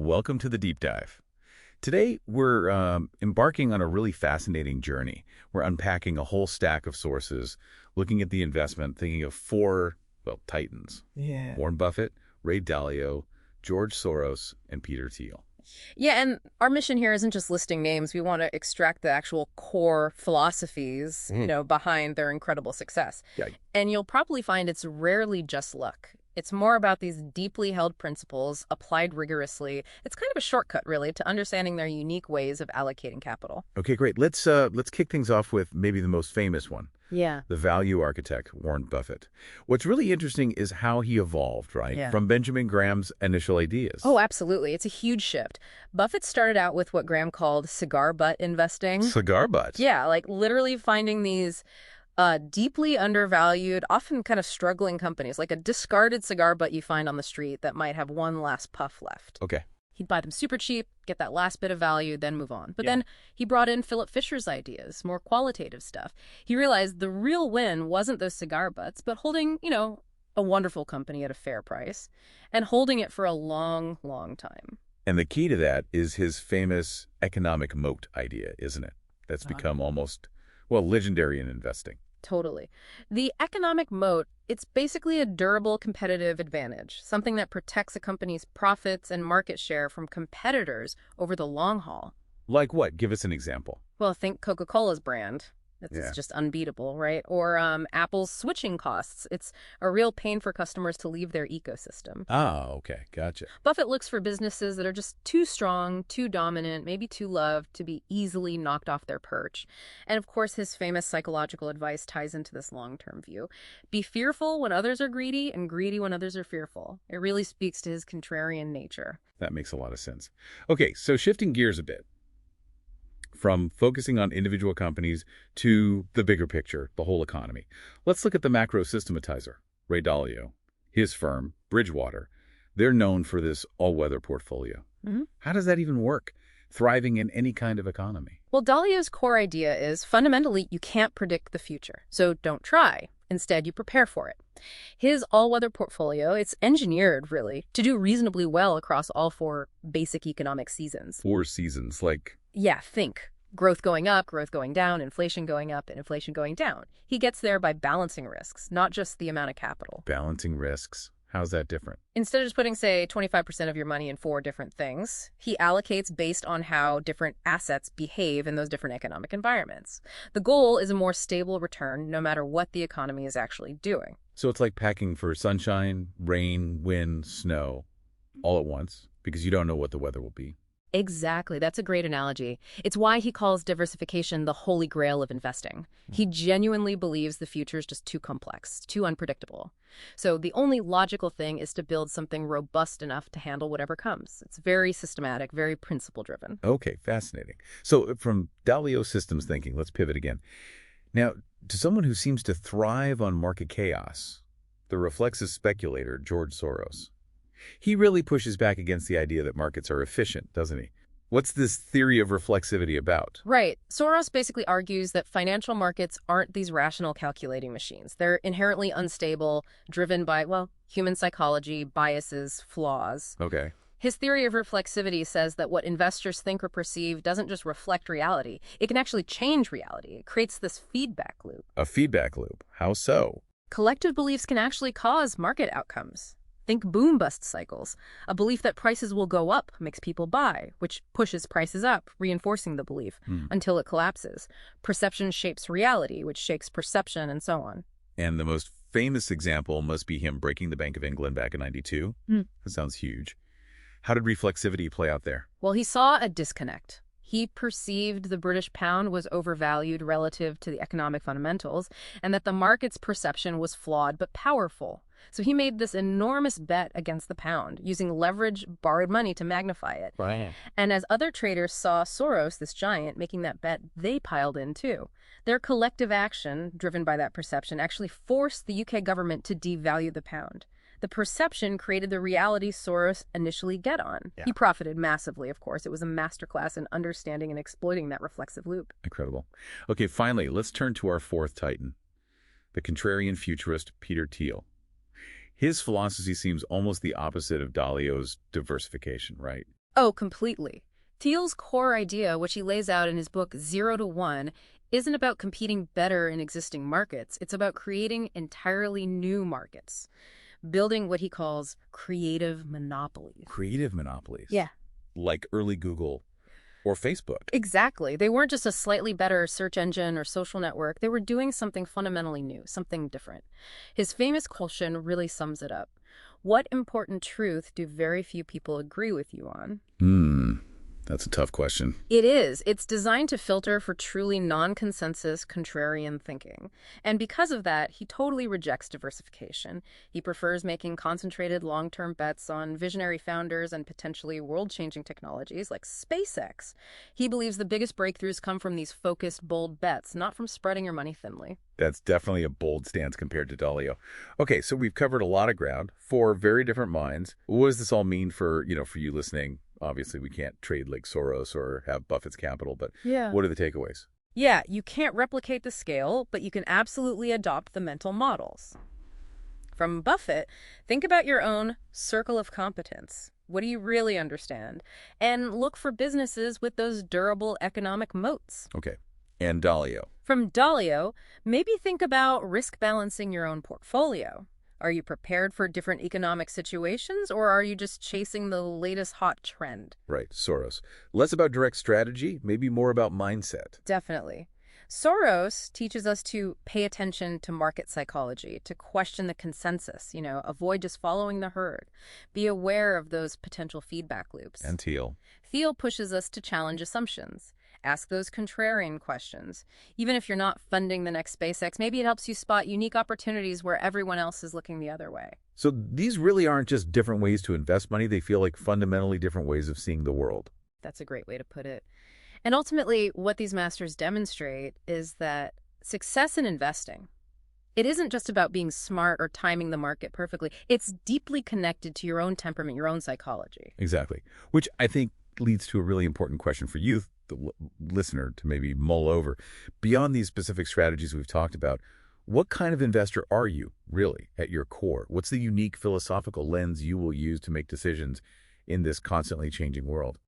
Welcome to the Deep Dive. Today, we're embarking on a really fascinating journey. We're unpacking a whole stack of sources, looking at the investment, thinking of four, well, titans. Yeah. Warren Buffett, Ray Dalio, George Soros, and Peter Thiel. Yeah, and our mission here isn't just listing names. We want to extract the actual core philosophies, behind their incredible success. Yeah. And you'll probably find it's rarely just luck. It's more about these deeply held principles applied rigorously. It's kind of a shortcut, really, to understanding their unique ways of allocating capital. Okay, great. Let's kick things off with maybe the most famous one. Yeah. The value architect, Warren Buffett. What's really interesting is how he evolved, right? Yeah. From Benjamin Graham's initial ideas. Oh, absolutely. It's a huge shift. Buffett started out with what Graham called cigar butt investing. Cigar butts. Yeah, like literally finding these deeply undervalued, often kind of struggling companies, like a discarded cigar butt you find on the street that might have one last puff left. Okay. He'd buy them super cheap, get that last bit of value, then move on. But Yeah. then he brought in Philip Fisher's ideas, more qualitative stuff. He realized the real win wasn't those cigar butts, but holding, a wonderful company at a fair price and holding it for a long, long time. And the key to that is his famous economic moat idea, isn't it? That's become almost, legendary in investing. Totally. The economic moat, it's basically a durable competitive advantage, something that protects a company's profits and market share from competitors over the long haul. Like what? Give us an example. Well, think Coca-Cola's brand. It's Yeah. just unbeatable, right? Or Apple's switching costs. It's a real pain for customers to leave their ecosystem. Ah, okay. Gotcha. Buffett looks for businesses that are just too strong, too dominant, maybe too loved to be easily knocked off their perch. And of course, his famous psychological advice ties into this long-term view. Be fearful when others are greedy and greedy when others are fearful. It really speaks to his contrarian nature. That makes a lot of sense. Okay, so shifting gears a bit. From focusing on individual companies to the bigger picture, the whole economy. Let's look at the macro systematizer, Ray Dalio. His firm, Bridgewater, they're known for this all-weather portfolio. Mhm. How does that even work, thriving in any kind of economy? Well, Dalio's core idea is fundamentally you can't predict the future, so don't try. Instead, you prepare for it. His all-weather portfolio, it's engineered, really, to do reasonably well across all four basic economic seasons. 4 seasons, like... Yeah, think. Growth going up, growth going down, inflation going up, and inflation going down. He gets there by balancing risks, not just the amount of capital. Balancing risks. How's that different? Instead of just putting, say, 25% of your money in 4 different things, he allocates based on how different assets behave in those different economic environments. The goal is a more stable return no matter what the economy is actually doing. So it's like packing for sunshine, rain, wind, snow, all at once, because you don't know what the weather will be. Exactly. That's a great analogy. It's why he calls diversification the holy grail of investing. He genuinely believes the future is just too complex, too unpredictable. So the only logical thing is to build something robust enough to handle whatever comes. It's very systematic, very principle-driven. Okay, fascinating. So from Dalio systems thinking, let's pivot again. Now, to someone who seems to thrive on market chaos, the reflexive speculator, George Soros. He really pushes back against the idea that markets are efficient, doesn't he? What's this theory of reflexivity about? Right. Soros basically argues that financial markets aren't these rational calculating machines. They're inherently unstable, driven by, human psychology, biases, flaws. Okay. His theory of reflexivity says that what investors think or perceive doesn't just reflect reality. It can actually change reality. It creates this feedback loop. A feedback loop. How so? Collective beliefs can actually cause market outcomes. Think boom-bust cycles. A belief that prices will go up makes people buy, which pushes prices up, reinforcing the belief, until it collapses. Perception shapes reality, which shapes perception, and so on. And the most famous example must be him breaking the Bank of England back in '92. That sounds huge. How did reflexivity play out there? Well, he saw a disconnect. He perceived the British pound was overvalued relative to the economic fundamentals, and that the market's perception was flawed but powerful. So he made this enormous bet against the pound, using leverage, borrowed money to magnify it. Right. And as other traders saw Soros, this giant, making that bet, they piled in too. Their collective action, driven by that perception, actually forced the UK government to devalue the pound. The perception created the reality Soros initially get on. Yeah. He profited massively, of course. It was a masterclass in understanding and exploiting that reflexive loop. Incredible. Okay, finally, let's turn to our fourth titan, the contrarian futurist Peter Thiel. His philosophy seems almost the opposite of Dalio's diversification, right? Oh, completely. Thiel's core idea, which he lays out in his book 0 to 1, isn't about competing better in existing markets. It's about creating entirely new markets, building what he calls creative monopolies. Creative monopolies. Yeah. Like early Google or Facebook. Exactly. They weren't just a slightly better search engine or social network. They were doing something fundamentally new, something different. His famous question really sums it up. What important truth do very few people agree with you on? That's a tough question. It is. It's designed to filter for truly non-consensus contrarian thinking. And because of that, he totally rejects diversification. He prefers making concentrated long-term bets on visionary founders and potentially world-changing technologies like SpaceX. He believes the biggest breakthroughs come from these focused, bold bets, not from spreading your money thinly. That's definitely a bold stance compared to Dalio. Okay, so we've covered a lot of ground, 4 very different minds. What does this all mean for you listening? Obviously, we can't trade like Soros or have Buffett's capital, but what are the takeaways? Yeah, you can't replicate the scale, but you can absolutely adopt the mental models. From Buffett, think about your own circle of competence. What do you really understand? And look for businesses with those durable economic moats. Okay. And Dalio. From Dalio, maybe think about risk balancing your own portfolio. Are you prepared for different economic situations, or are you just chasing the latest hot trend? Right, Soros. Less about direct strategy, maybe more about mindset. Definitely. Soros teaches us to pay attention to market psychology, to question the consensus, avoid just following the herd. Be aware of those potential feedback loops. And Thiel. Thiel pushes us to challenge assumptions. Ask those contrarian questions. Even if you're not funding the next SpaceX, maybe it helps you spot unique opportunities where everyone else is looking the other way. So these really aren't just different ways to invest money. They feel like fundamentally different ways of seeing the world. That's a great way to put it. And ultimately, what these masters demonstrate is that success in investing, it isn't just about being smart or timing the market perfectly. It's deeply connected to your own temperament, your own psychology. Exactly. Which I think leads to a really important question for you, the listener, to maybe mull over. Beyond these specific strategies we've talked about, what kind of investor are you, really, at your core? What's the unique philosophical lens you will use to make decisions in this constantly changing world?